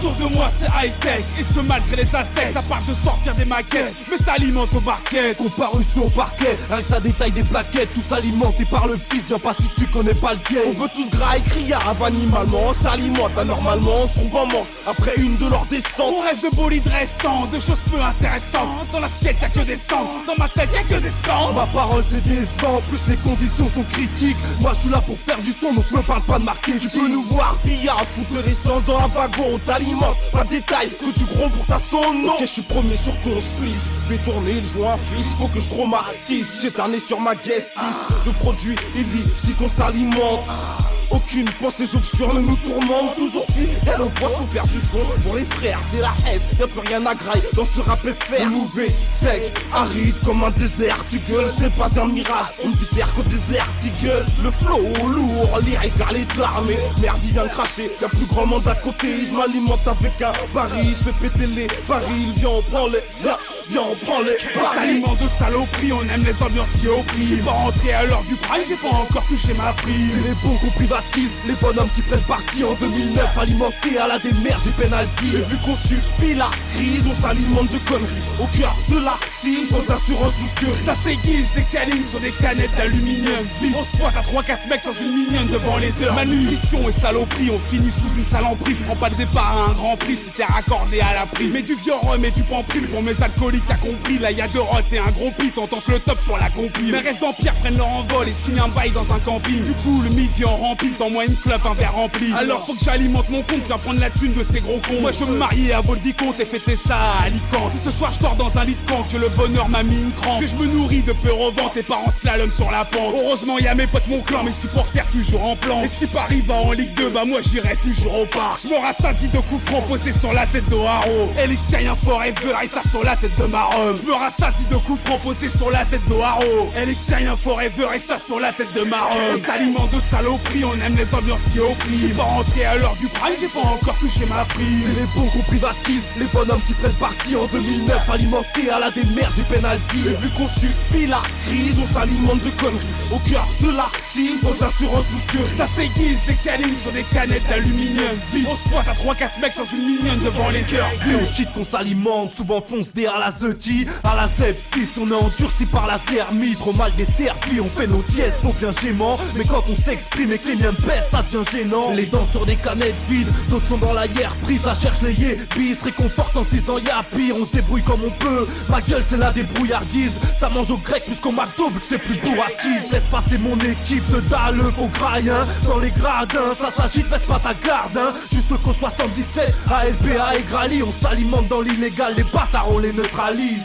Autour de moi c'est high-tech, et ce malgré les aztèques. Ça part de sortir des maquettes, mais ça alimente aux barquettes. Comparution au parquet, rien que ça détaille des plaquettes. Tous alimentés par le fils, viens pas si tu connais pas le game. On veut tous gras et criard, animalement on s'alimente. Anormalement on se trouve en manque, après une de leurs descentes. On rêve de bolides récents, de choses peu intéressantes. Dans l'assiette y'a que des cendres, dans ma tête y'a que des cendres. Ma parole c'est décevant, plus les conditions sont critiques. Moi je suis là pour faire du son, donc me parle pas de marketing. Tu peux nous voir pillard, foutre de l'essence dans un wagon. On t'alimente, pas de détail, que tu grondes pour ta sonne. Ok, je suis premier sur ton split, fais tourner le joint fils. Faut que je traumatise, j'ai un nez sur ma guest list. Le produit illicite, on s'alimente. Aucune pensée obscure ne nous tourmente. Toujours fidèle au poste pour faire du son. Pour les frères, c'est la haine, y'a plus rien à grailler dans ce rap FR. Mauvais, sec, aride comme un désert. Tiggle, ce n'est pas un mirage, une viscère qu'au désert. Tiggle, le flow lourd, lyrique à l'état. Mais merde, il vient de cracher, y'a plus grand monde à côté. Je m'alimente avec un baril, je fais péter les barils. Viens, on prend les, viens, on prend les barils. Aliment de saloperie, on aime les ambiances qui oppriment. Je suis pas rentré à l'heure du prime, j'ai pas encore touché ma prise. C'est les bons qu'on privatise, les bonhommes qui prennent parti en 2009, alimentés à la démerde du penalty. Et vu qu'on subit la crise, on s'alimente de conneries. Au cœur de la cime, sans assurance disquerie. Ça s'aiguise des câlines sur des canettes d'aluminium. On se pointe à 3-4 mecs sans une mignonne devant les deux. Ma nutrition et saloperie, on finit sous une sale emprise. Prends pas le départ à un grand prix si t'es raccordé à la prise. Mais du vieux rhum et du pampril pour mes alcooliques, y'a compris. Là y'a deux rottes et un gros pit, on tente le top pour l'accomplir. Mes restes en pierre prennent leur envol et signent un bail dans un camping. Du coup le midi en remplit, en moins une clope, un verre rempli. Alors faut que j'alimente mon compte, viens prendre la thune de ces gros cons. Moi je veux me marier à Volvicomte et fêter ça à Alicante. Si ce soir je dors dans un lit de camp, que le bonheur m'a mis une crampe, que je me nourris de peur au vent, tes parents slalom sur la pente. Heureusement y'a mes potes, mon clan, mes supporters toujours en plan. Et si Paris va en Ligue 2, bah moi j'irai toujours au parc. Je me rassasie de coups francs posés sur la tête d'Oharo. Elixir forever et ça sur la tête de Marom. Je me rassasie de coups francs posés sur la tête d'Oharo. Elixir forever et ça sur la tête de Marom. On s'alimente de saloperie, on aime les ambiances qui oppriment. Je suis pas rentré à l'heure du prime, j'ai pas encore touché ma prise. C'est les bons qu'on privatise, les bonhommes qui prennent parti en 2009, alimentés à la démerde du penalty. Et vu qu'on subit la crise, on s'alimente de conneries. Au cœur de la cime, sans assurance disquerie. Ça s'aiguise des câlines sur des canettes d'aluminium. On se pointe à 3-4 mecs sans une mignonne devant les cœurs. C'est au shit qu'on s'alimente, souvent fonce derrière la zeti. À la zep, fils, on est endurci par la zermie. Trop mal desservi, on fait nos dièses, faut bien gémant. Mais quand on s'exprime et que les miens baissent, ça devient gênant. Les dents sur des canettes vides, d'autres sont dans la guerre prise. Ça cherche les yébis, réconforte en 6 ans, y'a pire. On se débrouille comme on peut, ma gueule c'est la débrouillardise. Ça mange au grec plus qu'au McDo, vu que c'est plus bourratif. Laisse passer mon équipe de dalle, faut graille, hein. Dans les gradins, ça s'agite, baisse pas ta garde, hein. Juste qu'au 77, ALPA et Grali, on s'alimente dans l'illégal. Les bâtards on les neutralise.